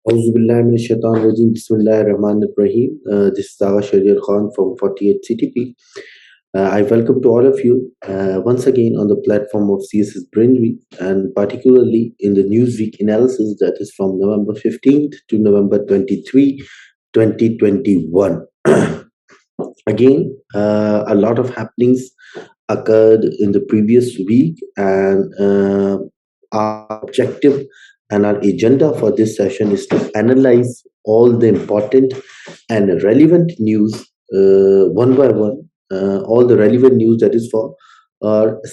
Auzubillahiminash-shaitanir-rajim. Bismillahir-Rahmanir-Rahim. This is Agha Shahryar Khan from 48 CTP. I welcome to all of you once again on the platform of CSS Brainweek, and particularly in the Newsweek analysis that is from November 15th to November 23, 2021. Again, a lot of happenings occurred in the previous week, and our objective and our agenda for this session is to analyze all the important and relevant news one by one, all the relevant news that is for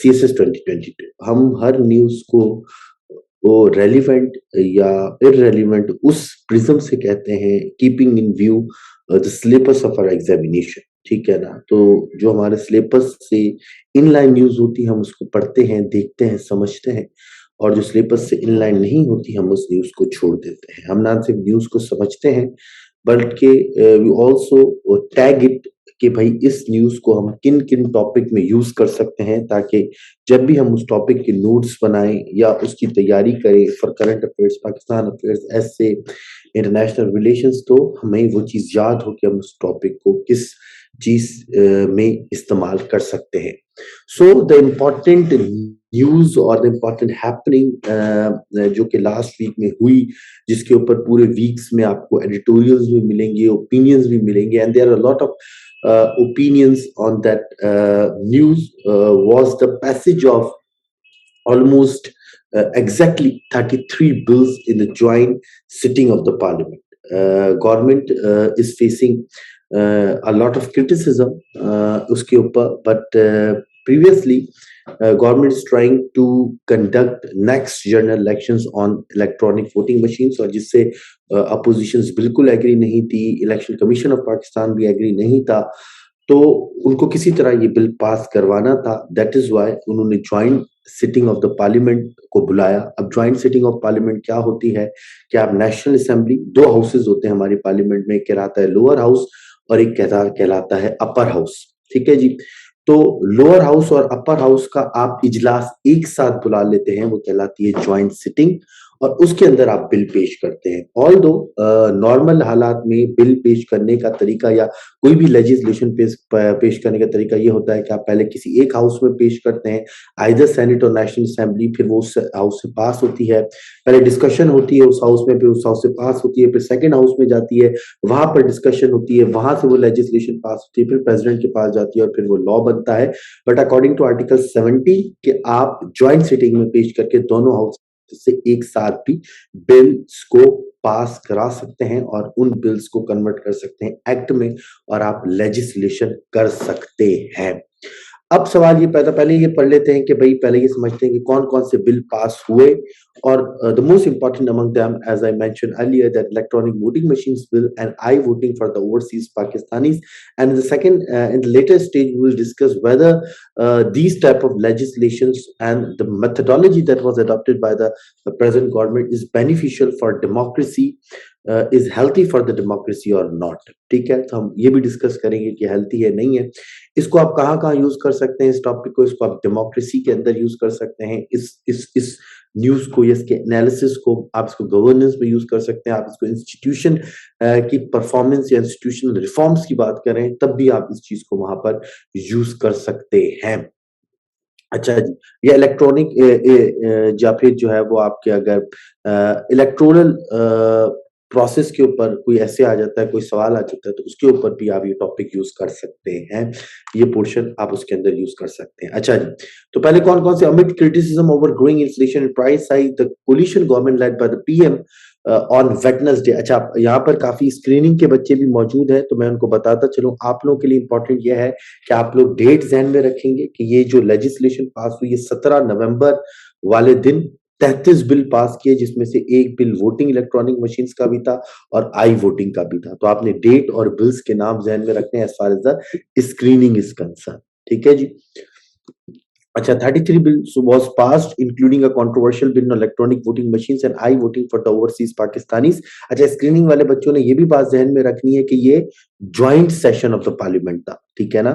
CSS 2022. हम हर news को वो relevant या इररेलिवेंट उस prism से कहते हैं, keeping in view the syllabus of our examination. ठीक है ना? तो जो हमारे सिलेबस से इनलाइन न्यूज होती है हम उसको पढ़ते हैं, देखते हैं, समझते हैं, और जो सिलेबस से इनलाइन नहीं होती हम उस न्यूज को छोड़ देते हैं। हम ना सिर्फ न्यूज को समझते हैं बल्कि वी आल्सो टैग इट कि भाई इस न्यूज को हम किन किन टॉपिक में यूज कर सकते हैं, ताकि जब भी हम उस टॉपिक के नोट्स बनाएं या उसकी तैयारी करें for current affairs, Pakistan affairs, ऐसे इंटरनेशनल रिलेशंस, तो हमें वो चीज याद हो कि हम उस टॉपिक को किस चीज में इस्तेमाल कर सकते हैं। सो द इम्पोर्टेंट न्यूज और द इम्पोर्टेंट हैपनिंग जो कि लास्ट वीक में हुई, जिसके ऊपर पूरे वीक्स में आपको एडिटोरियल्स भी मिलेंगे, ओपिनियंस भी मिलेंगे, and there are a lot of opinions on that news was the passage of almost exactly 33 bills in the joint sitting of the parliament. Government is facing a lot of criticism uske upar, but previously government is trying to conduct next general elections on electronic voting machines, और जिससे oppositions बिल्कुल agree नहीं थी, election commission of Pakistan भी agree नहीं था, तो उनको किसी तरह ये बिल पास करवाना था। दैट इज व्हाई उन्होंने joint sitting of the parliament को बुलाया। अब ज्वाइंट सिटिंग ऑफ पार्लियामेंट क्या होती है कि आप नेशनल असेंबली, दो हाउसेज होते हैं हमारी पार्लियामेंट में, एक कहलाता है लोअर हाउस और एक कहलाता है अपर हाउस। ठीक है जी? तो लोअर हाउस और अपर हाउस का आप इजलास एक साथ बुला लेते हैं, वो कहलाती है ज्वाइंट सिटिंग, और उसके अंदर आप बिल पेश करते हैं। ऑल्दो नॉर्मल हालात में बिल पेश करने का तरीका या कोई भी लेजिस्लेशन पेश करने का तरीका ये होता है कि आप पहले किसी एक हाउस में पेश करते हैं, आइदर सेनेट और नेशनल असेंबली, फिर वो उस हाउस से पास होती है, पहले डिस्कशन होती है उस हाउस में, फिर उस हाउस से पास होती है, फिर सेकेंड हाउस में जाती है, वहां पर डिस्कशन होती है, वहां से वो लेजिस्लेशन पास होती है, फिर प्रेसिडेंट के पास जाती है और फिर वो लॉ बनता है। बट अकॉर्डिंग टू आर्टिकल 70 कि आप ज्वाइंट सिटिंग में पेश करके दोनों हाउस से एक साथ भी बिल्स को पास करा सकते हैं और उन बिल्स को कन्वर्ट कर सकते हैं एक्ट में, और आप लेजिस्लेशन कर सकते हैं। अब सवाल ये पहले ये पढ़ लेते हैं कि भाई पहले ये समझते हैं कि कौन कौन से बिल पास हुए, और the most important among them, as I mention earlier, that electronic voting machines bill and I voting for the overseas Pakistanis, and in the second in the later stage we will discuss whether these type of legislations and the methodology that was adopted by the present government is beneficial for democracy, is healthy for the democracy or not। ठीक है? तो हम ये भी discuss करेंगे कि healthy है नहीं है, इसको आप कहाँ कहाँ यूज कर सकते हैं, इस टॉपिक को, इसको आप डेमोक्रेसी के अंदर यूज कर सकते हैं, इस न्यूज को, इसके एनालिसिस को आप इसको गवर्नेंस में यूज कर सकते हैं, आप इसको इंस्टीट्यूशन की परफॉर्मेंस या इंस्टीट्यूशनल रिफॉर्म्स की बात करें तब भी आप इस चीज को वहां पर यूज कर सकते हैं। अच्छा जी, ये इलेक्ट्रॉनिक या फिर जो है वो आपके अगर इलेक्टोरल प्रोसेस के ऊपर कोई ऐसे आ जाता है, कोई सवाल आ जाता है, तो उसके ऊपर भी आप ये टॉपिक यूज कर सकते हैं, ये पोर्शन आप उसके अंदर यूज कर सकते हैं। अच्छा जी, तो पहले कौन कौन से, amid criticism over growing inflation and price hike, the coalition government led by the PM on Wednesday. अच्छा, यहाँ पर काफी स्क्रीनिंग के बच्चे भी मौजूद हैं, तो मैं उनको बताता चलूं, आप लोगों के लिए इंपॉर्टेंट यह है कि आप लोग डेट ध्यान में रखेंगे कि ये जो लेजिस्लेशन पास हुई है 17 नवंबर वाले दिन 33 बिल पास किए, जिसमें से एक बिल वोटिंग इलेक्ट्रॉनिक मशीन्स का भी था और आई वोटिंग का भी था। तो आपने डेट और बिल्स के नाम ध्यान में रखने हैं as far as the screening is concern. ठीक है जी? अच्छा, 33 bills was passed, including a controversial bill on electronic voting machines and I-voting for the overseas Pakistanis। अच्छा, स्क्रीनिंग वाले बच्चों ने ये भी बात ध्यान में रखनी है कि ये joint session of the parliament था। ठीक है ना?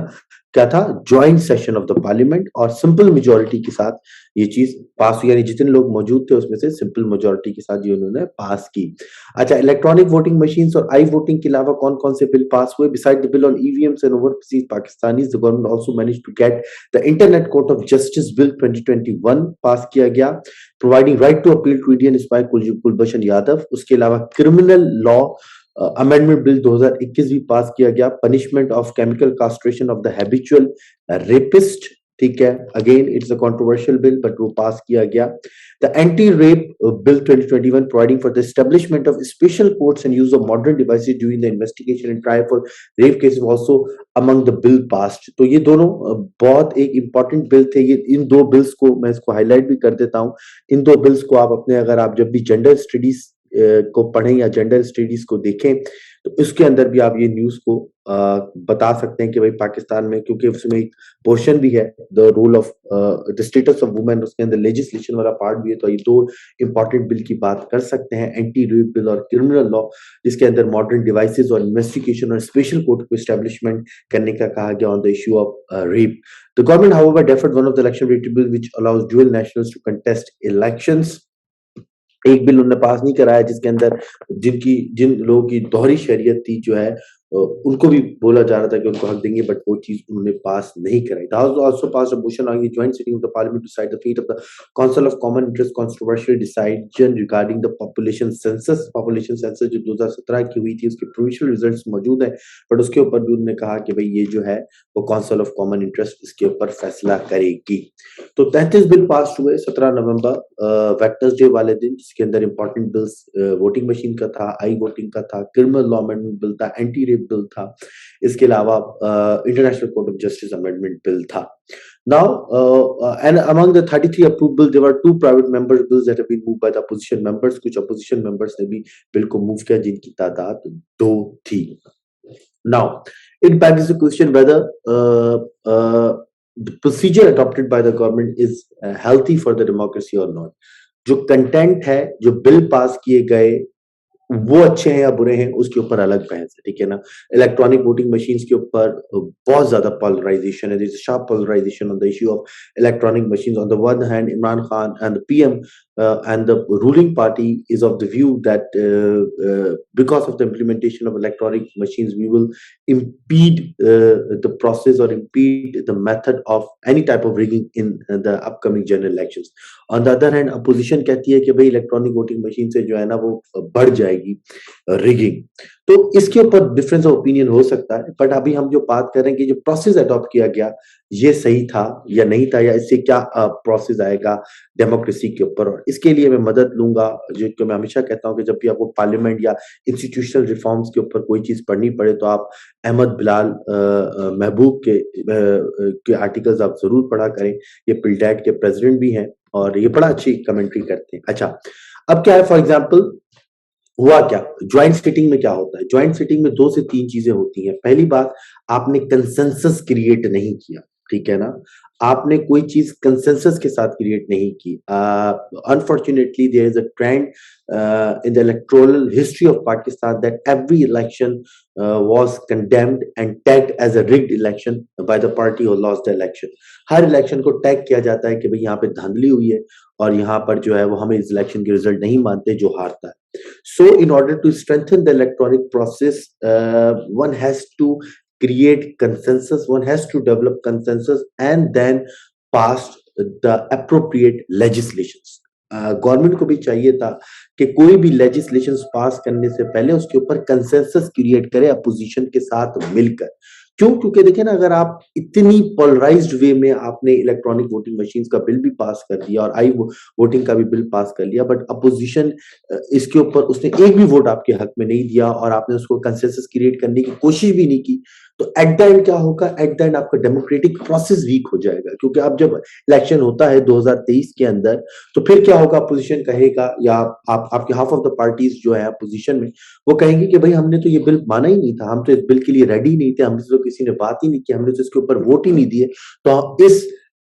क्या था, joint session of the parliament, और सिंपल मेजोरिटी के साथ ये चीज पास हुई, यानी जितने लोग मौजूद थे उसमें से सिंपल मेजोरिटी के साथ ये उन्होंने पास की। अच्छा, इलेक्ट्रॉनिक वोटिंग मशीन्स और आई वोटिंग के अलावा कौन कौन से बिल पास हुए? Beside the bill on EVMs and overseas Pakistanis, the government also managed to get the international court of justice bill 2021 pass किया गया, providing right to appeal to Indian spy Kulbhushan Yadav. उसके अलावा क्रिमिनल लॉ अमेंडमेंट बिल 2021 भी पास किया गया, punishment of chemical castration of the habitual rapist, ठीक है, again it's a controversial bill but वो पास किया गया। The anti rape bill 2021 providing for the establishment of special courts and use of modern devices during the investigation and trial for rape cases also among the bill passed. तो ये दोनों बहुत एक important bill थे। ये इन दो bills को मैं इसको हाईलाइट भी कर देता हूँ। इन दो बिल्स को आप अपने, अगर आप जब भी जेंडर स्टडीज को पढ़ें या जेंडर स्टडीज को देखें तो इसके अंदर भी आप ये न्यूज को बता सकते हैं कि भाई पाकिस्तान में, क्योंकि उसमें एक पोर्शन भी है the role of the status of women, उसके अंदर लेजिस्लेशन वाला पार्ट भी है। तो ये दो इंपॉर्टेंट बिल की बात कर सकते हैं, एंटी रेप बिल और क्रिमिनल लॉ, जिसके अंदर मॉडर्न डिवाइसेस और इन्वेस्टिगेशन और स्पेशल कोर्ट को एस्टेब्लिशमेंट करने का कहा गया on the issue of rape. The government however deferred one of the election related bill which allows dual nationals to contest elections। एक बिल उन्होंने पास नहीं कराया जिसके अंदर जिन लोगों की दोहरी शरीयत थी जो है उनको भी बोला जा रहा था कि उनको हक देंगे, बट वो चीज उन्होंने पास नहीं कराई। The House also passed a motion on the joint sitting of the parliament to decide the fate of the Council of Common Interest controversial decision regarding the population census। population census जो 2017 की हुई थी उसके provisional results मौजूद हैं, but उसके ऊपर भी उन्होंने कहा कि भाई ये जो है वो काउंसिल ऑफ कॉमन इंटरेस्ट इसके ऊपर फैसला करेगी। तो 33 बिल पास हुए 17 नवंबर वेडनेसडे वाले दिन, जिसके अंदर इंपॉर्टेंट बिल्स वोटिंग मशीन का था, आई वोटिंग का था, क्रिमिनल लॉ अमेंडमेंट बिल था, एंटी रेप बिल था, इसके अलावा international court of justice amendment bill था। Now, and among the 33 approved bills, there were two private members bills that have been moved by the opposition members। कुछ opposition members ने भी bill को move किया जिनकी तादाद 2 थी। Now, it begs the question whether the procedure adopted by the government is healthy for the democracy or not। जो content है, जो बिल पास किए गए वो अच्छे हैं या बुरे हैं, उसके ऊपर अलग बहस है, ठीक है ना। इलेक्ट्रॉनिक वोटिंग मशीन्स के ऊपर बहुत ज्यादा पोलराइजेशन है, sharp polarisation on the issue of electronic machines. On the one hand Imran Khan and the PM and the ruling party is of the view that because of the implementation of electronic machines we will impede the process or impede the method of any type of rigging in the upcoming general elections। on the other hand opposition कहती है कि भाई electronic voting machine से जो है ना वो बढ़ जाएगी रिगिंग। तो इसके ऊपर डिफरेंस ऑफ ओपिनियन हो सकता है, बट अभी हम जो बात कर रहे हैं कि जो प्रोसेस अडॉप्ट किया गया ये सही था या नहीं था, या इससे क्या प्रोसेस आएगा डेमोक्रेसी के ऊपर। और इसके लिए मैं मदद लूंगा, जो कि मैं हमेशा कहता हूं कि जब भी आपको पार्लियामेंट या इंस्टीट्यूशनल रिफॉर्म्स के ऊपर कोई चीज पढ़नी पड़े तो आप अहमद बिलाल महबूब के आर्टिकल्स आप जरूर पढ़ा करें। ये पिल्डैट के प्रेसिडेंट भी हैं और ये बड़ा अच्छी कमेंट्री करते हैं। अच्छा, अब क्या है, फॉर एग्जाम्पल हुआ क्या ज्वाइंट सिटिंग में क्या होता है? ज्वाइंट सिटिंग में 2 से 3 चीजें होती हैं। पहली बात, आपने कंसेंसस क्रिएट नहीं किया, ठीक है ना, आपने कोई चीज कंसेंसस के साथ क्रिएट नहीं की। Unfortunately there is a trend in the electoral history of Pakistan that every election was condemned and tagged as a rigged election by the party who lost the election। Her election को tag किया जाता है कि भाई यहाँ पे धांधली हुई है और यहाँ पर जो है वो हमें इस इलेक्शन के रिजल्ट नहीं मानते जो हारता है। So in order to strengthen the electronic process, one has to create consensus, one has to develop consensus and then pass the appropriate legislations। Government को भी चाहिए था कि कोई भी लेजिस्लेशन पास करने से पहले उसके ऊपर कंसेंसस क्रिएट करे अपोजिशन के साथ मिलकर। क्यों? क्योंकि देखिए ना, अगर आप इतनी पोलराइज्ड वे में आपने इलेक्ट्रॉनिक वोटिंग मशीन्स का बिल भी पास कर दिया और आई वोटिंग का भी बिल पास कर लिया, बट अपोजिशन इसके ऊपर उसने एक भी वोट आपके हक में नहीं दिया और आपने उसको कंसेंसस क्रिएट करने की कोशिश भी नहीं की, तो एट द एंड क्या होगा? एट द एंड आपका डेमोक्रेटिक प्रोसेस वीक हो जाएगा। क्योंकि अब जब इलेक्शन होता है 2023 के अंदर, तो फिर क्या होगा? अपोजिशन कहेगा या आपके हाफ ऑफ द पार्टीज जो है अपोजिशन में, वो कहेंगे कि भाई हमने तो ये बिल माना ही नहीं था, हम तो इस बिल के लिए रेडी नहीं थे, हमसे तो किसी ने बात ही नहीं की, हमने तो इसके ऊपर वोट ही नहीं दिए, तो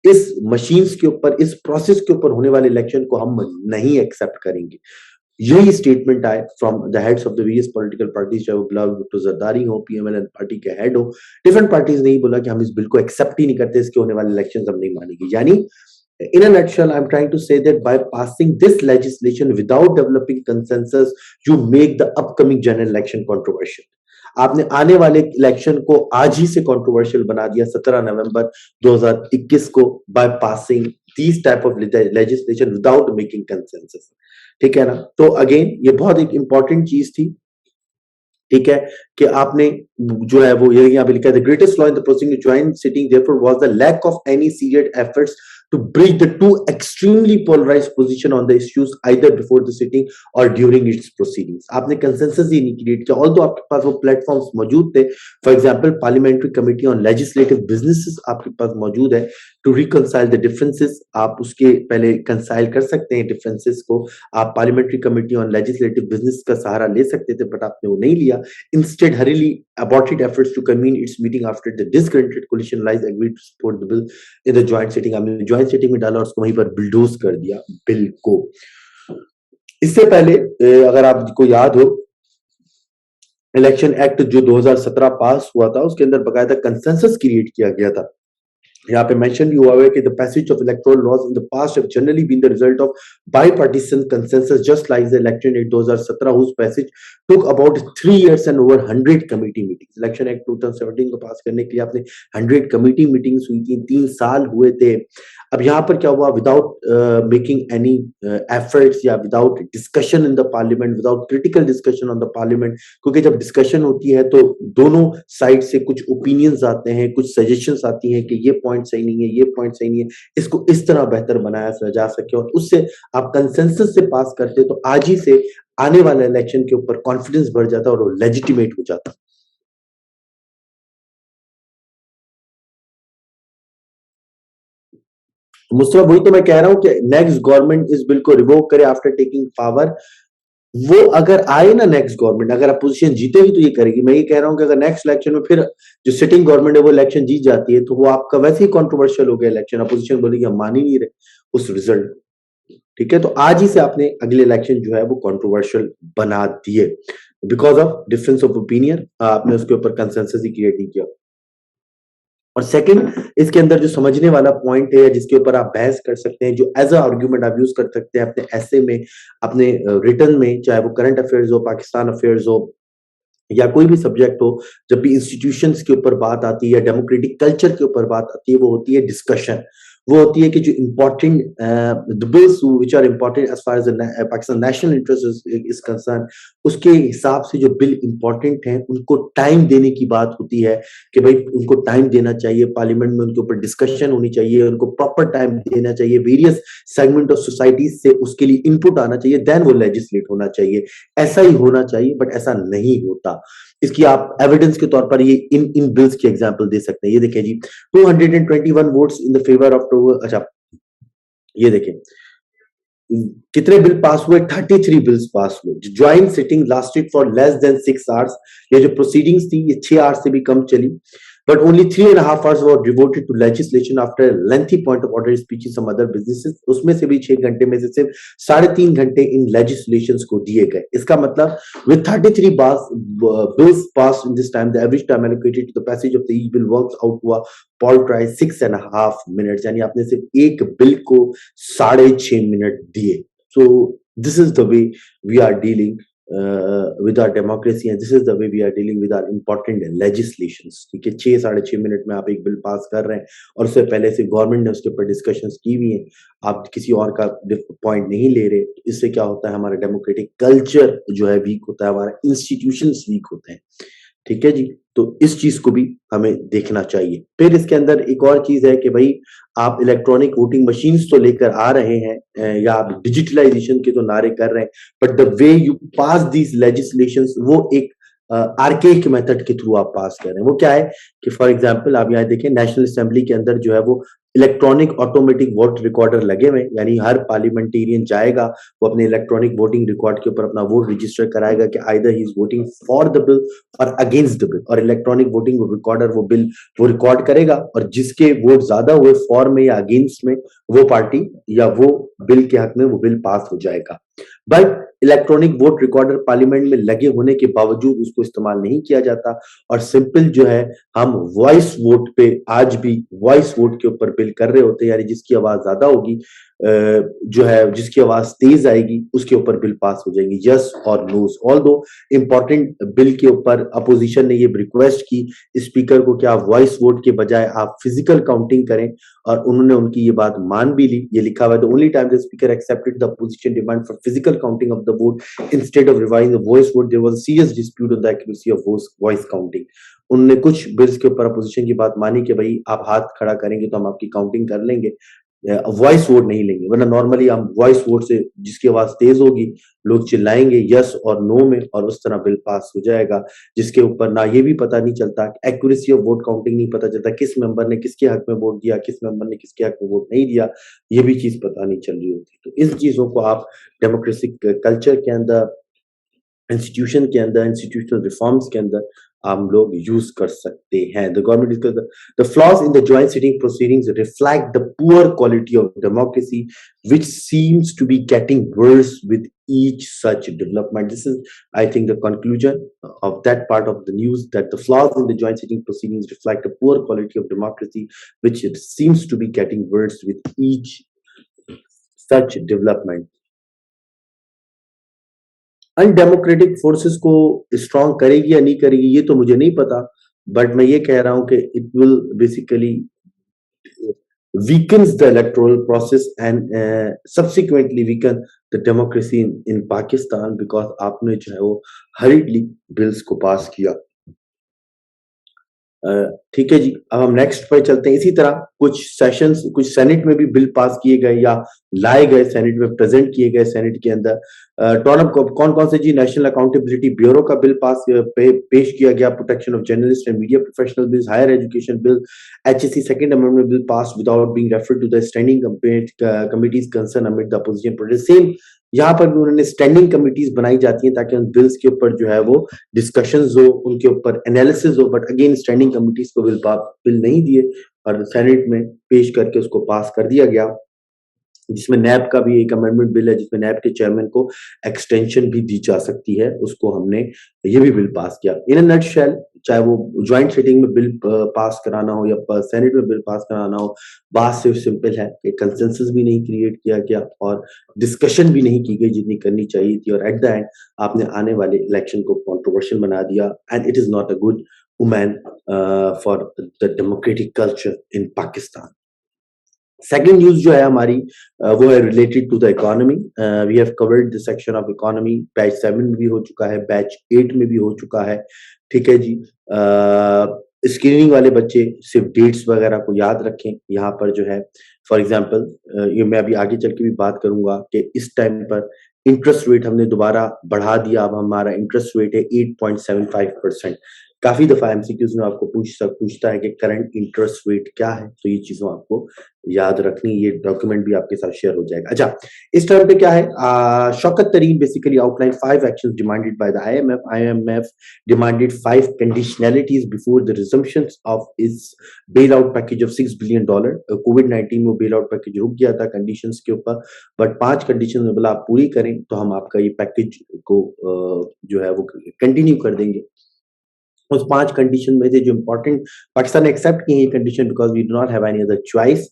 इस मशीन्स के ऊपर, इस प्रोसेस के ऊपर होने वाले इलेक्शन को हम नहीं एक्सेप्ट करेंगे। यही स्टेटमेंट आए from the heads of the various political parties, चाहे वो गुलाम भुट्टो जरदारी हो, पीएमएल पार्टी के हेड हो। डिफरेंट पार्टीज ने ही बोला कि हम इस बिल को एक्सेप्ट ही नहीं करते, इसके होने वाले इलेक्शन हम नहीं मानेंगे। यानी in a nutshell, I'm trying to say that by passing this legislation without developing consensus, you make the upcoming general election controversial. आपने आने वाले इलेक्शन को आज ही से कंट्रोवर्शियल बना दिया 17 नवंबर 2021 को by passing these type of legislation without making consensus। ठीक है ना? तो अगेन ये बहुत एक इंपॉर्टेंट चीज थी, ठीक है, कि आपने जो है वो ये यहाँ पे लिखा है, the greatest law in the proceeding joint sitting therefore was the lack of any serious efforts to bridge the two extremely polarized position on the issues either before the sitting or during its proceedings। आपने consensus ही नहीं create किया, although आपके पास वो platforms मौजूद थे। For example parliamentary committee on legislative businesses आपके पास मौजूद है, टू रिकंसाइल द डिफरेंसेस। आप उसके पहले कंसाइल कर सकते हैं डिफरेंसेस को, आप parliamentary committee on legislative business का सहारा ले सकते थे, बट आपने वो नहीं लिया। इंस्टेड हरीली aborted efforts to convene its meeting after the disgruntled coalition allies agreed to support the bill in the joint sitting। हमने joint sitting में डाला और उसको वहीं पर बिल्डोज कर दिया बिल को। इससे पहले अगर आपको याद हो, इलेक्शन एक्ट जो 2017 पास हुआ था उसके अंदर बकायदा कंसेंसस क्रिएट किया गया था। यहाँ पे मेंशन भी हुआ है कि the passage of electoral laws in the past have generally been the result of bipartisan consensus, just like the election in 2017 whose passage took about 3 years and over 100 committee meetings। Election act 2017 को पास करने के लिए आपने 100 committee meetings हुई थी, 3 साल हुए थे। अब यहाँ पर क्या हुआ, विदाउट मेकिंग एनी एफर्ट्स या without discussion in the parliament, without critical discussion on the parliament, क्योंकि जब डिस्कशन होती है तो दोनों साइड से कुछ ओपिनियंस आते हैं, कुछ सजेशंस आती हैं कि ये पॉइंट सही नहीं है, ये पॉइंट सही नहीं है, इसको इस तरह बेहतर बनाया जा सके, और उससे आप कंसेंसस से पास करते तो आज ही से आने वाले इलेक्शन के ऊपर कॉन्फिडेंस बढ़ जाता और वो लेजिटिमेट हो जाता। मुस्तफा, वही तो मैं कह रहा हूं कि नेक्स्ट गवर्नमेंट इस बिल को रिवोक करे आफ्टर टेकिंग पावर। वो अगर आए ना नेक्स्ट गवर्नमेंट, अगर अपोजिशन जीतेगी तो ये करेगी। मैं ये कह रहा हूं कि अगर नेक्स्ट इलेक्शन में फिर जो सिटिंग गवर्नमेंट है वो इलेक्शन जीत जाती है तो वो आपका वैसे ही कंट्रोवर्शियल हो गया इलेक्शन, अपोजिशन बोलेगी हम मान ही नहीं रहे उस रिजल्ट। ठीक है, तो आज ही से आपने अगले इलेक्शन जो है वो कंट्रोवर्शियल बना दिए because of difference of opinion. आपने उसके ऊपर कंसेंसस ही क्रिएट नहीं किया। और सेकंड, इसके अंदर जो समझने वाला पॉइंट है जिसके ऊपर आप बहस कर सकते हैं, जो एज अ आर्ग्यूमेंट आप यूज कर सकते हैं अपने ऐसे में, अपने रिटर्न में, चाहे वो करंट अफेयर्स हो, पाकिस्तान अफेयर्स हो, या कोई भी सब्जेक्ट हो, जब भी इंस्टीट्यूशंस के ऊपर बात आती है, डेमोक्रेटिक कल्चर के ऊपर बात आती है, वो होती है डिस्कशन। वो होती है कि जो important the bills which are important as far as Pakistan national interest is concern, उसके हिसाब से जो बिल इम्पोर्टेंट हैं उनको टाइम देने की बात होती है कि भाई उनको टाइम देना चाहिए, पार्लियामेंट में उनके ऊपर डिस्कशन होनी चाहिए, उनको प्रॉपर टाइम देना चाहिए, वेरियस सेगमेंट ऑफ सोसाइटीज से उसके लिए इनपुट आना चाहिए, देन वो लेजिस्लेट होना चाहिए। ऐसा ही होना चाहिए, बट ऐसा नहीं होता। इसकी आप एविडेंस के तौर पर ये इन बिल्स की एग्जांपल दे सकते हैं। ये देखें जी, 221 votes in the favour of, अच्छा ये देखें कितने बिल पास हुए, 33 बिल्स पास हुए। Joint sitting lasted for less than 6 hours. ये जो प्रोसीडिंग्स थी ये 6 आवर्स से भी कम चली, but only 3.5 hours were devoted to legislation after a lengthy point of order speech in some other businesses। उसमें से भी 6 घंटे में से सिर्फ 3.5 घंटे इन legislations को दिए गए। इसका मतलब with 33 bills passed in this time, the average time allocated to the passage of the e-bill works out हुआ paltry 6.5 minutes। यानी आपने सिर्फ एक बिल को 6.5 मिनट दिए। So this is the way we are dealing with our democracy and this is the way we are dealing with our important legislations। ठीक है, 6-6.5 minute में आप एक बिल पास कर रहे हैं और उससे पहले से गवर्नमेंट ने उसके ऊपर डिस्कशंस की हुई हैं, आप किसी और का पॉइंट नहीं ले रहे। इससे क्या होता है, हमारा डेमोक्रेटिक कल्चर जो है वीक होता है, हमारा इंस्टीट्यूशंस वीक होते हैं। ठीक है जी, तो इस चीज को भी हमें देखना चाहिए। फिर इसके अंदर एक और चीज है कि भाई आप इलेक्ट्रॉनिक वोटिंग मशीन्स तो लेकर आ रहे हैं या आप डिजिटलाइजेशन के तो नारे कर रहे हैं, but the way you pass these legislations वो एक आर्केइक मेथड के थ्रू आप पास कर रहे हैं। वो क्या है कि फॉर एग्जांपल आप यहाँ देखें, नेशनल असेंबली के अंदर जो है वो इलेक्ट्रॉनिक ऑटोमेटिक वोट रिकॉर्डर लगे हुए, यानी हर पार्लियामेंटेरियन जाएगा, वो अपने इलेक्ट्रॉनिक वोटिंग रिकॉर्ड के ऊपर अपना वोट रजिस्टर कराएगा कि either he is voting for the bill और अगेंस्ट द बिल, और इलेक्ट्रॉनिक वोटिंग रिकॉर्डर वो बिल वो रिकॉर्ड करेगा और जिसके वोट ज्यादा हुए फॉर में या अगेंस्ट में, वो पार्टी या वो बिल के हक में वो बिल पास हो जाएगा। But electronic vote recorder parliament में लगे होने के बावजूद उसको इस्तेमाल नहीं किया जाता, और सिंपल जो है हम वॉइस वोट पे आज भी वॉइस वोट के ऊपर बिल कर रहे होते हैं, यानी जिसकी आवाज ज्यादा होगी, जो है जिसकी आवाज तेज आएगी उसके ऊपर बिल पास हो जाएंगे, यस और नोज। ऑल दो इम्पोर्टेंट बिल के ऊपर अपोजिशन ने ये रिक्वेस्ट की स्पीकर को कि आप वॉइस वोट के बजाय आप फिजिकल काउंटिंग करें, और उन्होंने उनकी ये बात मान भी ली। ये लिखा हुआ है, the only time the speaker accepted the opposition demand for physical counting of the vote instead of revising the voice vote there was a serious dispute on the accuracy of voice counting. उन्होंने कुछ bills के ऊपर opposition की बात मानी कि भाई आप हाथ खड़ा करेंगे तो हम आपकी काउंटिंग कर लेंगे, वॉइस वोट नहीं लेंगे, वरना नॉर्मली हम वॉइस वोट से जिसकी आवाज तेज होगी लोग चिल्लाएंगे यस और नो में, और उस तरह बिल पास हो जाएगा, जिसके ऊपर ना ये भी पता नहीं चलता, एक्यूरेसी ऑफ वोट काउंटिंग नहीं पता चलता, किस मेंबर ने किसके हक में वोट दिया, किस मेंबर ने किसके हक में वोट नहीं दिया, ये भी चीज पता नहीं चल रही होती। तो इस चीजों को आप डेमोक्रेटिक कल्चर के अंदर, इंस्टीट्यूशन के अंदर, इंस्टीट्यूशनल रिफॉर्म्स के अंदर हम लोग यूज कर सकते हैं। The government discuss the flaws in the joint sitting proceedings reflect the poor quality of democracy which seems to be getting worse with each such development. This is, I think, the conclusion of that part of the news, that the flaws in the joint sitting proceedings reflect a poor quality of democracy, which it seems to be getting worse with each such development. Undemocratic forces को strong करेगी या नहीं करेगी ये तो मुझे नहीं पता, बट मैं ये कह रहा हूं कि it will basically weakens the electoral process and subsequently weaken the democracy in Pakistan, because आपने जो है वो hurriedly bills को पास किया। ठीक है जी, अब हम नेक्स्ट पे चलते हैं। इसी तरह कुछ सेशंस, कुछ सेनेट में भी बिल पास किए गए या लाए गए, सेनेट में प्रेजेंट किए गए सेनेट के अंदर। कौन कौन से जी? नेशनल अकाउंटेबिलिटी ब्यूरो का बिल पेश किया गया, protection of journalist and media professional bill, higher education bill, HSC second amendment bill pass without being referred to the standing committees concern amid the opposition protest. Same यहाँ पर भी उन्होंने standing committees बनाई जाती हैं ताकि उन बिल्स के ऊपर जो है वो डिस्कशंस हो, उनके ऊपर एनालिसिस हो, बट अगेन स्टैंडिंग कमिटीज को बिल नहीं दिए और सेनेट में पेश करके उसको पास कर दिया गया, जिसमें नैब का भी एक अमेंडमेंट बिल है जिसमें नैब के चेयरमैन को एक्सटेंशन भी दी जा सकती है, उसको हमने ये भी बिल पास किया। इन अ नटशेल, चाहे वो ज्वाइंट सिटिंग में बिल पास कराना हो या सेनेट में बिल पास कराना हो, बात सिर्फ सिंपल है कि कंसेंसस भी नहीं क्रिएट किया गया और डिस्कशन भी नहीं की गई जितनी करनी चाहिए थी, और एट द एंड आपने आने वाले इलेक्शन को कंट्रोवर्शियल बना दिया, and it is not a good omen for the democratic culture in Pakistan. Second news जो है हमारी वो है related to the economy. We have covered the section of economy, batch 7 में भी हो चुका है, बैच 8 में भी हो चुका है। ठीक है जी, स्क्रीनिंग वाले बच्चे सिर्फ डेट्स वगैरह को याद रखें। यहाँ पर जो है फॉर एग्जांपल, ये मैं अभी आगे चल के भी बात करूंगा कि इस टाइम पर इंटरेस्ट रेट हमने दोबारा बढ़ा दिया, अब हमारा इंटरेस्ट रेट है 8.75%। काफी दफा एमसीक्यूज में आपको पूछता है कि करंट इंटरेस्ट रेट क्या है, तो ये चीजों आपको याद रखनी, ये डॉक्यूमेंट भी आपके साथ शेयर हो जाएगा। अच्छा, इस टाइम पे क्या है, शौकत तरीन basically outline 5 actions demanded by the IMF demanded 5 conditionalities before the resumption of its bailout package of $6 billion। कोविड-19 में बेल आउट पैकेज रुक गया था कंडीशंस के ऊपर, बट 5 कंडीशन में बोला आप पूरी करें तो हम आपका ये पैकेज को जो है वो कंटिन्यू कर देंगे। उस 5 कंडीशन में से जो इम्पोर्टेंट पाकिस्तान ने एक्सेप्ट की है ये condition because we do not have any other choice.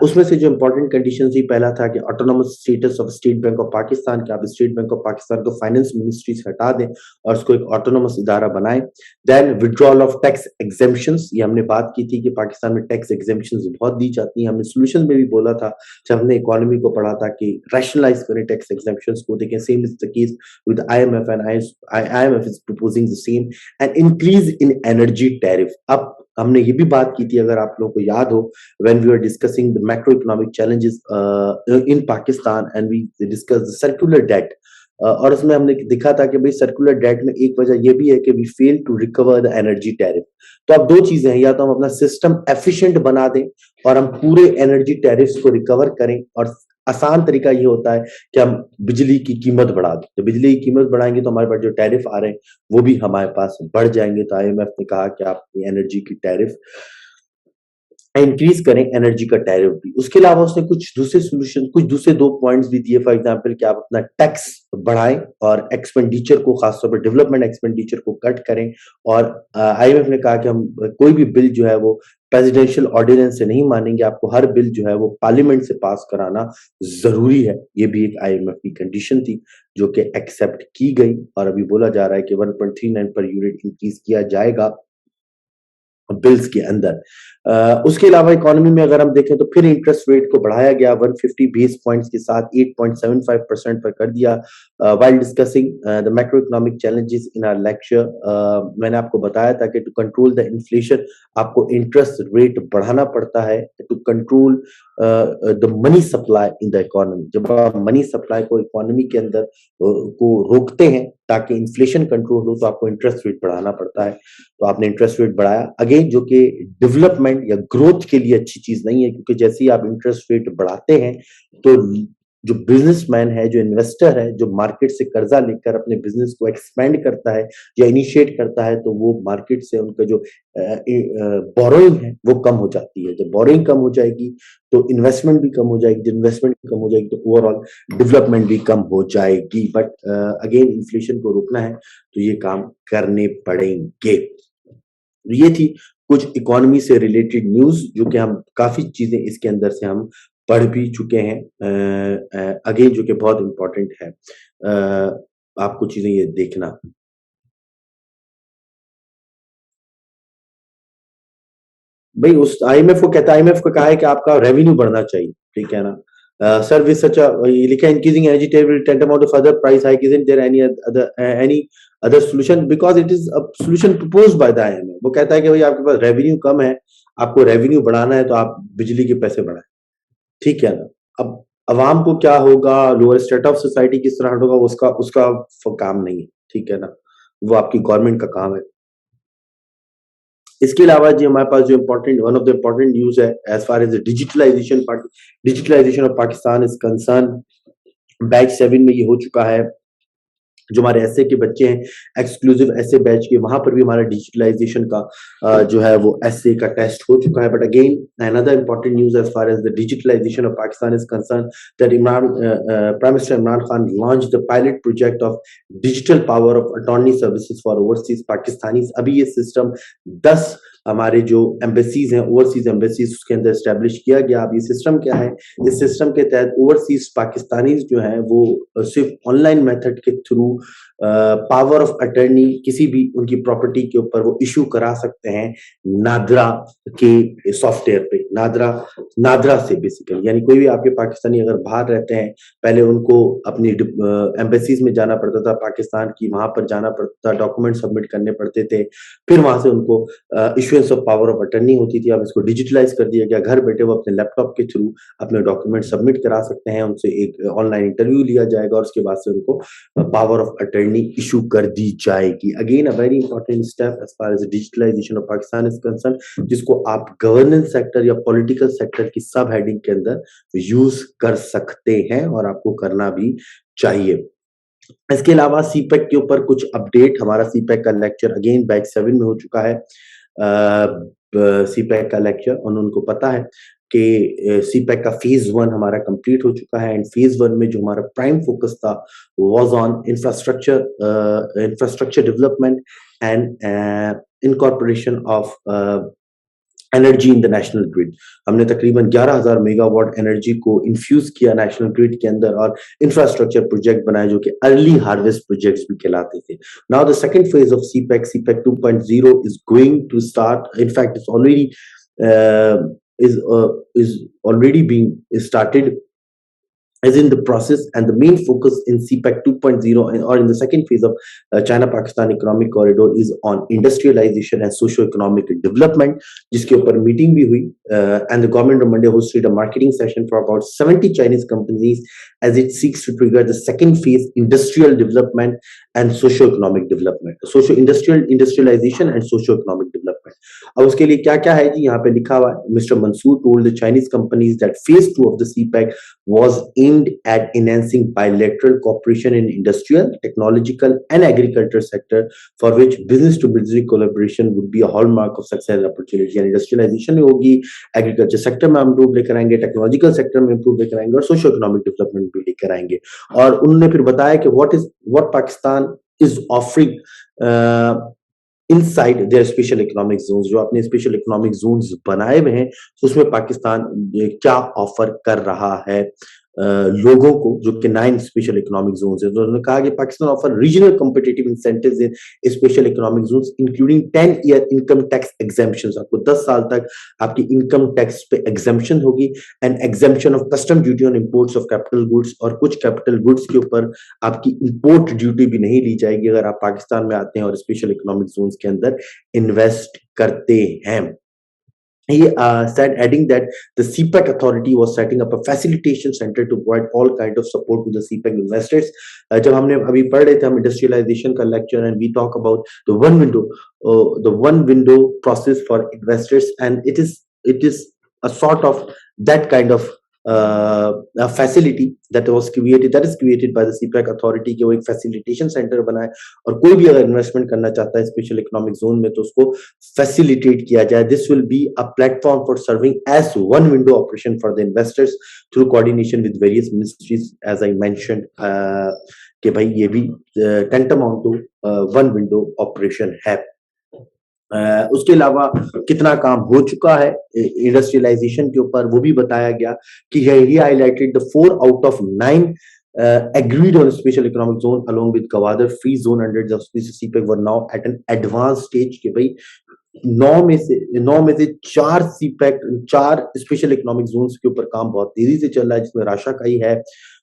उसमें से जो इम्पोर्टेंट कंडीशन थी, पहला था कि autonomous status of state bank of Pakistan, कि आप स्टेट बैंक ऑफ पाकिस्तान को फाइनेंस मिनिस्ट्री से हटा दें और उसको एक ऑटोनोमस इदारा बनाएं। Then withdrawal of tax exemptions, ये हमने बात की थी कि पाकिस्तान में टैक्स एग्जेम्पशंस बहुत दी जाती हैं। हमने सोल्यूशन में भी बोला था जब हमने इकोनॉमी को पढ़ा था कि रैशनलाइज करें टैक्स एग्जेम्पशंस को। देखें same is the case with IMF, and IMF is proposing the same and increase in energy tariff. अब हमने ये भी बात की थी, अगर आप लोगों को याद हो, when we were discussing the macroeconomic challenges in Pakistan and we discussed the circular debt, और उसमें हमने दिखा था कि भाई सर्कुलर डेट में एक वजह ये भी है कि we fail to recover the energy tariff. तो अब दो चीजें हैं, या तो हम अपना सिस्टम एफिशिएंट बना दें और हम पूरे एनर्जी टैरिफ्स को रिकवर करें, और आसान तरीका ये होता है कि हम बिजली की कीमत बढ़ा दें। तो बिजली की कीमत बढ़ाएंगे तो हमारे पास जो टैरिफ आ रहे हैं वो भी हमारे पास बढ़ जाएंगे। तो IMF ने कहा कि आप एनर्जी की टैरिफ इंक्रीज करें एनर्जी का टैरिफ भी। उसके अलावा उसने कुछ दूसरे सॉल्यूशन, कुछ दूसरे दो पॉइंट्स भी दिए। फॉर एग्जांपल कि आप अपना टैक्स बढ़ाएं और एक्सपेंडिचर को, खासतौर पर डेवलपमेंट एक्सपेंडिचर को कट करें। और आईएमएफ ने कहा कि हम कोई भी बिल जो है वो प्रेसिडेंशियल ऑर्डिनेंस से नहीं मानेंगे, आपको हर बिल जो है वो पार्लियामेंट से पास कराना जरूरी है। ये भी एक आईएमएफ की कंडीशन थी जो कि एक्सेप्ट की गई, और अभी बोला जा रहा है कि 1.39 पर यूनिट इंक्रीज किया जाएगा बिल्स के अंदर। उसके अलावा इकोनॉमी में अगर हम देखें तो फिर इंटरेस्ट रेट को बढ़ाया गया 150 बेस पॉइंट्स के साथ 8.75% पर कर दिया। While discussing the macro economic challenges in our lecture, मैंने आपको बताया था कि टू कंट्रोल द इन्फ्लेशन आपको इंटरेस्ट रेट बढ़ाना पड़ता है, to control the money supply in the economy. जब आप मनी सप्लाई को इकोनॉमी के अंदर को रोकते हैं ताकि इन्फ्लेशन कंट्रोल हो, तो आपको इंटरेस्ट रेट बढ़ाना पड़ता है। तो आपने इंटरेस्ट रेट बढ़ाया, अगेन जो कि डेवलपमेंट या ग्रोथ के लिए अच्छी चीज नहीं है, क्योंकि जैसे ही आप इंटरेस्ट रेट बढ़ाते हैं तो जो बिजनेसमैन है, जो इन्वेस्टर है, जो मार्केट से कर्जा लेकर अपने बिजनेस को एक्सपेंड करता है या इनिशिएट करता है, तो वो मार्केट से उनका जो बोरोइंग है वो कम हो जाती है। जब बोरोइंग कम हो जाएगी तो इन्वेस्टमेंट भी कम हो जाएगी, जब इन्वेस्टमेंट कम हो जाएगी तो ओवरऑल डेवलपमेंट भी कम हो जाएगी। बट अगेन इन्फ्लेशन को रोकना है तो ये काम करने पड़ेंगे। ये थी कुछ इकोनॉमी से रिलेटेड न्यूज जो कि हम काफी चीजें इसके अंदर से हम पढ़ भी चुके हैं, अगेन जो कि बहुत इंपॉर्टेंट है। आपको चीजें ये देखना। भाई उस आईएमएफ को कहता है, आईएमएफ को कहा है कि आपका रेवेन्यू बढ़ना चाहिए, ठीक है ना। सर विद सच ये लिखा है increasing energy table tantamount of other price hike, isn't there any other solution, because it is a solution proposed by the IMF। वो कहता है कि भाई आपके पास रेवेन्यू कम है, आपको रेवेन्यू बढ़ाना है तो आप बिजली के पैसे बढ़ाएं, ठीक है ना। अब अवाम को क्या होगा, लोअर स्टेट ऑफ सोसाइटी किस तरह होगा, उसका उसका काम नहीं है, ठीक है ना, वो आपकी गवर्नमेंट का काम है। इसके अलावा जी हमारे पास जो important, one of the important news है as far as digitalisation of Pakistan is concern. Batch 7 में ये हो चुका है। जो हमारे ऐसे के बच्चे हैं एक्सक्लूसिव ऐसे बैच के, वहां पर भी हमारा डिजिटलाइजेशन का जो है वो ऐसे का टेस्ट हो चुका है। But again another important news as far as the digitalisation of Pakistan is concern, that Imran prime minister Imran Khan launch the pilot project of digital power of attorney services for overseas Pakistanis. अभी ये सिस्टम 10 हमारे जो एम्बेसीज हैं, overseas embassies, उसके अंदर establish किया गया। अब ये सिस्टम क्या है, इस सिस्टम के तहत ओवरसीज पाकिस्तानीज जो हैं वो सिर्फ ऑनलाइन मेथड के थ्रू पावर ऑफ अटर्नी किसी भी उनकी प्रॉपर्टी के ऊपर वो इशू करा सकते हैं नादरा के सॉफ्टवेयर पे। नादरा से बेसिकली, यानी कोई भी आपके पाकिस्तानी अगर बाहर रहते हैं, पहले उनको अपनी एम्बेसीज में जाना पड़ता था पाकिस्तान की, वहां पर जाना पड़ता था, डॉक्यूमेंट सबमिट करने पड़ते थे, फिर वहां से उनको issuance of power of attorney होती थी। अब इसको डिजिटलाइज कर दिया गया, घर बैठे वो अपने लैपटॉप के थ्रू अपने डॉक्यूमेंट सबमिट करा सकते हैं, उनसे एक ऑनलाइन इंटरव्यू लिया जाएगा और उसके बाद से उनको पावर ऑफ अटर्नी इशू कर दी जाएगी। Again a very important step as far as digitalisation of Pakistan is concern, जिसको आप गवर्नेंस सेक्टर या पॉलिटिकल सेक्टर की सब हेडिंग के अंदर यूज कर सकते हैं और आपको करना भी चाहिए। इसके अलावा सीपैक के ऊपर कुछ अपडेट, हमारा सीपैक का लेक्चर अगेन बैच 7 में हो चुका है। सीपैक का लेक्चर उनको पता है कि सीपैक का फेज 1 हमारा कंप्लीट हो चुका है, एंड फेज 1 में जो हमारा प्राइम फोकस था was on infrastructure development and incorporation of energy in the national grid. हमने तकरीबन 11,000 मेगावाट एनर्जी को इन्फ्यूज किया नेशनल ग्रिड के अंदर और इंफ्रास्ट्रक्चर प्रोजेक्ट बनाए जो कि अर्ली हार्वेस्ट प्रोजेक्ट्स भी कहलाते थे। Now the second phase of CPEC 2.0 is going to start, in fact it's already is already being started, is in the process, and the main focus in CPEC 2.0 or in the second phase of China-Pakistan economic corridor is on industrialization and socio-economic development, जिसके ऊपर meeting भी हुई, and the government of Monday hosted a marketing session for about 70 Chinese companies as it seeks to trigger the second phase industrial development and socio-economic development, industrialization and socio-economic development. अब उसके लिए क्या-क्या है जी, यहाँ पे लिखा हुआ है, mister Mansoor told the Chinese companies that phase 2 of the CPEC was aimed at enhancing bilateral cooperation in industrial, technological, and agriculture sector, for which business-to-business collaboration would be a hallmark of success and opportunity. यानी industrialisation में होगी, agriculture sector में improve लेकर आएंगे, technological sector में improve लेकर आएंगे और सोशो इकोनॉमिक डेवलपमेंट भी लेकर आएंगे। और उन्होंने फिर बताया कि what Pakistan is offering inside their special economic Jones, जो अपने स्पेशल इकोनॉमिक जोन्स बनाए हुए हैं, उसमें पाकिस्तान क्या ऑफर कर रहा है लोगों को, जो कि 9 स्पेशल इकोनॉमिक जोन्स है। तो उन्होंने कहा कि Pakistan offer regional competitive incentives in special economic zones including 10 year income tax exemptions. आपको 10 साल तक आपकी इनकम टैक्स पे एग्जेम्पशन होगी, and exemption of custom duty on imports of capital goods, और कुछ कैपिटल गुड्स के ऊपर आपकी इंपोर्ट ड्यूटी भी नहीं ली जाएगी अगर आप पाकिस्तान में आते हैं और स्पेशल इकोनॉमिक जोन्स के अंदर इन्वेस्ट करते हैं। He said, adding that the CPEC authority was setting up a facilitation center to provide all kind of support to the CPEC investors. जब हमने अभी पढ़ रहे थे हम इंडस्ट्रियलाइजेशन का lecture, and we talk about the one window process for investors, and it is a sort of that kind of a facility that is created by the CPEC authority कि वो एक facilitation center बनाए, और कोई भी अगर investment करना चाहता है स्पेशल इकोनॉमिक जोन में तो उसको फैसिलिटेट किया जाए। This will be a platform for serving as one window operation for the investors through coordination with various ministries, as I mentioned कि भाई ये भी tantamount to one window operation है। उसके अलावा कितना काम हो चुका है इंडस्ट्रियलाइजेशन के ऊपर वो भी बताया गया कि he highlighted the 4 out of 9 agreed on special economic zone along with Gwadar free zone under the CPEC were now at an advanced stage कि भाई 9 में से 4 सीपैक 4 स्पेशल इकोनॉमिक जोन्स के ऊपर काम बहुत तेजी से चल रहा है, जिसमें राशाकाई है,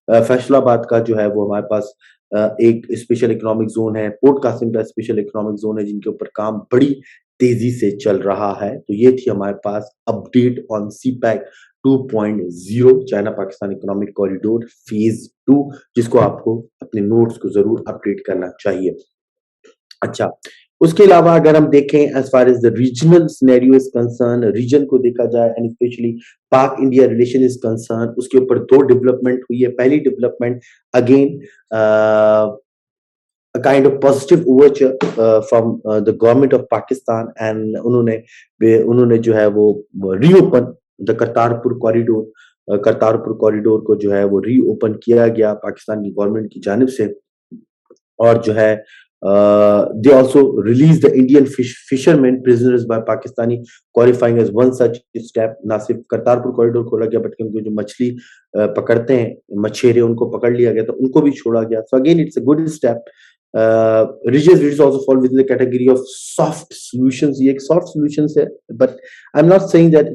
फैसलाबाद का जो है वो हमारे पास एक स्पेशल इकोनॉमिक जोन है, पोर्ट कासिम का स्पेशल इकोनॉमिक जोन है, जिनके ऊपर काम बड़ी तेजी से चल रहा है। तो ये थी हमारे पास update on CPEC 2.0 China Pakistan economic corridor phase 2, जिसको आपको अपने नोट्स को जरूर अपडेट करना चाहिए। अच्छा, उसके अलावा अगर हम देखें as far as the regional scenario is concern, region को देखा जाए and specially Pak India relation is concern, उसके ऊपर 2 डेवलपमेंट हुई है। पहली development again a kind of positive overture from the government of Pakistan, and उन्होंने जो है वो रीओपन द करतारपुर कॉरिडोर को जो है वो रीओपन किया गया पाकिस्तान की गवर्नमेंट की जानिब से, और जो है they also released the Indian fishermen prisoners by Pakistani, qualifying as one such step। ना सिर्फ करतारपुर कॉरिडोर खोला गया बल्कि उनको जो मछली पकड़ते हैं मछेरे उनको पकड़ लिया गया, तो उनको भी छोड़ा गया। So again it's a good step। Regions also fall within the category of soft solutions। ये एक soft solutions है, but I'm not saying that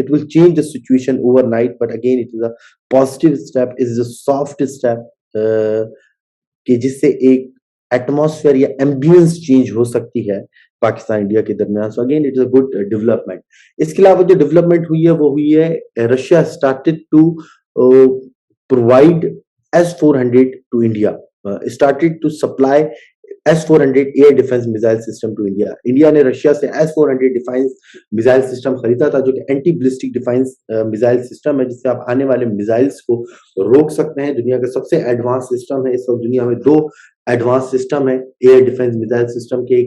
it will change the situation overnight, but again it is a positive step, it is a soft step कि जिससे एक atmosphere या ambience change हो सकती है पाकिस्तान इंडिया के दरमियान। So again it is a good development. इसके अलावा जो डेवलपमेंट हुई है वो हुई है Russia started to provide S-400 to India, started to supply S-400 air defence missile system to India. India ने रशिया से S-400 डिफेंस मिसाइल सिस्टम खरीदा था, जो कि anti ballistic defence missile system है, जिससे आप आने वाले मिसाइल्स को रोक सकते हैं। दुनिया का सबसे एडवांस सिस्टम है। इस वक्त दुनिया में 2 एडवांस सिस्टम है एयर डिफेंस मिसाइल सिस्टम के,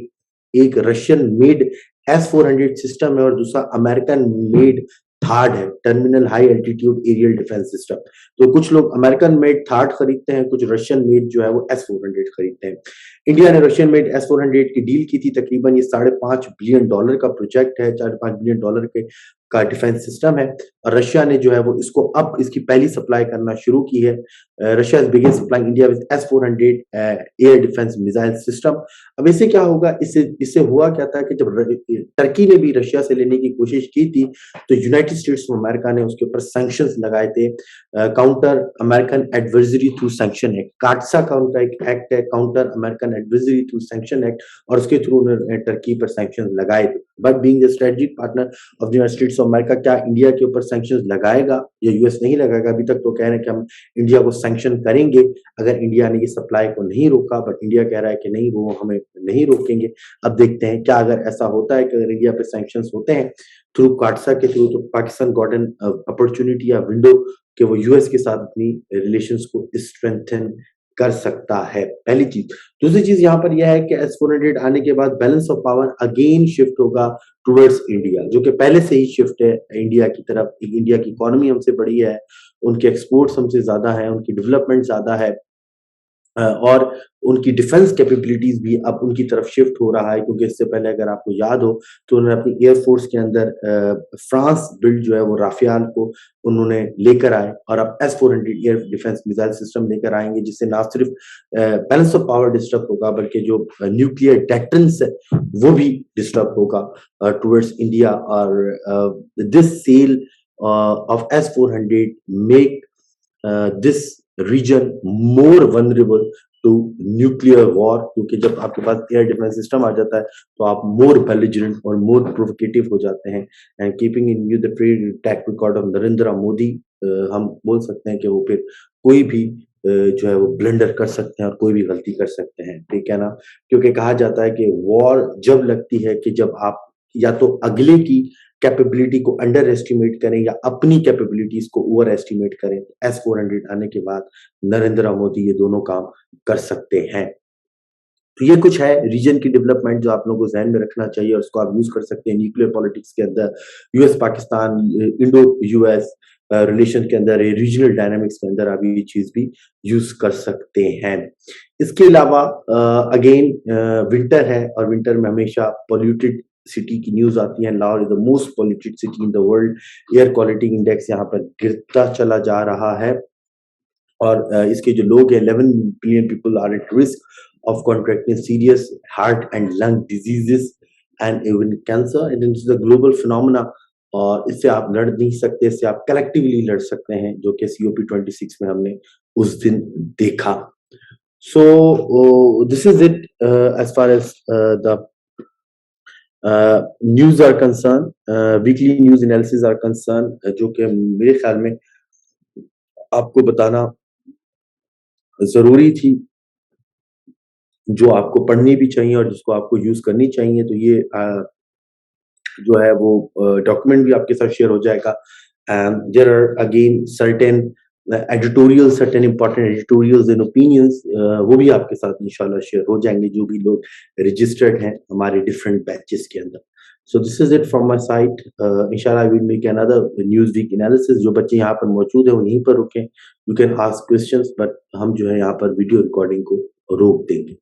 एक रशियन मेड S-400 सिस्टम है और दूसरा अमेरिकन मेड थर्ड है terminal high altitude aerial defence system. तो कुछ लोग अमेरिकन मेड थर्ड खरीदते हैं, कुछ रशियन मेड जो है वो S-400 खरीदते हैं। इंडिया ने रशियन मेड S-400 की डील की थी, तकरीबन ये $5.5 बिलियन का प्रोजेक्ट है, $4-5 बिलियन का डिफेंस सिस्टम है, और रशिया ने जो है वो इसको अब इसकी पहली सप्लाई करना शुरू की है। Russia is begin supplying India with S-400 air defence missile system. अब इससे क्या होगा, इससे हुआ क्या था कि जब टर्की ने भी रशिया से लेने की कोशिश की थी तो यूनाइटेड स्टेट्स ऑफ अमेरिका ने उसके ऊपर सैंक्शंस लगाए थे, counter American adversary through sanction act, काटसा का उनका एक एक्ट है, counter American advisory through sanction act और उसके थ्रू उन्होंने टर्की पर सैंक्शन लगाए थे। But being the strategic partner of the United states of America, क्या इंडिया के ऊपर सैंक्शन लगाएगा या यूएस नहीं लगाएगा? अभी तक तो कह रहे हैं कि हम इंडिया को सैंक्शन करेंगे अगर इंडिया ने ये सप्लाई को नहीं रोका, बट इंडिया कह रहा है कि नहीं, वो हमें नहीं रोकेंगे। अब देखते हैं क्या अगर ऐसा होता है कि अगर इंडिया पे सैंक्शन होते हैं थ्रू काटसा के थ्रू, तो पाकिस्तान गॉट एन अपॉर्चुनिटी या विंडो कि वो यूएस के साथ अपनी रिलेशंस को स्ट्रेंथन कर सकता है, पहली चीज। दूसरी चीज यहाँ पर यह है कि S-400 आने के बाद balance of power again shift होगा टुवर्ड्स इंडिया, जो कि पहले से ही शिफ्ट है इंडिया की तरफ। इंडिया की इकोनॉमी हमसे बड़ी है, उनके एक्सपोर्ट्स हमसे ज्यादा है, उनकी डेवलपमेंट ज्यादा है, और उनकी डिफेंस कैपेबिलिटीज भी अब उनकी तरफ शिफ्ट हो रहा है, क्योंकि इससे पहले अगर आपको याद हो तो उन्होंने अपनी एयरफोर्स के अंदर फ्रांस बिल्ड जो है वो राफेल को उन्होंने लेकर आए, और अब S-400 air defence missile system लेकर आएंगे, जिससे ना सिर्फ बैलेंस ऑफ पावर डिस्टर्ब होगा बल्कि जो न्यूक्लियर डेटरेंस है वो भी डिस्टर्ब होगा टुवर्ड्स इंडिया। और this sale of S-400 make this region more vulnerable to nuclear war, क्योंकि जब आपके पास एयर डिफेंस सिस्टम आ जाता है तो आप मोर बेलिजेंट और मोर प्रोवोकेटिव हो जाते हैं। And keeping in view the track record of Narendra Modi, हम बोल सकते हैं कि वो फिर कोई भी जो है वो ब्लंडर कर सकते हैं और कोई भी गलती कर सकते हैं, ठीक है ना? क्योंकि कहा जाता है कि वॉर जब लगती है कि जब आप या तो अगले की कैपेबिलिटी को अंडर एस्टिमेट करें या अपनी कैपेबिलिटीज को ओवर एस्टिमेट करें। S-400 आने के बाद नरेंद्र मोदी ये दोनों काम कर सकते हैं। तो ये कुछ है रीजन की डेवलपमेंट जो आप लोगों को ध्यान में रखना चाहिए, और उसको आप यूज कर सकते हैं न्यूक्लियर पॉलिटिक्स के अंदर, US Pakistan, Indo US relation के अंदर, रीजनल डायनामिक्स के अंदर आप ये चीज भी यूज कर सकते हैं। इसके अलावा अगेन विंटर है, और विंटर में हमेशा पॉल्यूटेड सिटी की न्यूज आती है। Lahore is the most polluted city in the world. Air quality index यहाँ पर गिरता चला जा रहा है, और इसके जो लोग हैं 11 billion people are at risk of contracting serious heart and lung diseases and even cancer, and it is a global phenomena, और इससे आप लड़ नहीं सकते, इससे आप कलेक्टिवली लड़ सकते हैं, जो कि COP26 में हमने उस दिन देखा। So this is it as far as the news are concerned, weekly news analysis are concerned, जो कि मेरे ख्याल में आपको बताना जरूरी थी, जो आपको पढ़नी भी चाहिए और जिसको आपको यूज करनी चाहिए। तो ये जो है वो डॉक्यूमेंट भी आपके साथ शेयर हो जाएगा। There are again certain editorial, certain important editorials and opinions, वो भी आपके साथ इंशाल्लाह शेयर हो जाएंगे, जो भी लोग रजिस्टर्ड हैं हमारे डिफरेंट बैचेस के अंदर। So this is it from my side. इंशाल्लाह I will make another news week analysis. जो बच्चे यहाँ पर मौजूद हैं वो यहीं पर रुकें, you can ask questions, but हम जो है यहाँ पर वीडियो रिकॉर्डिंग को रोक देंगे।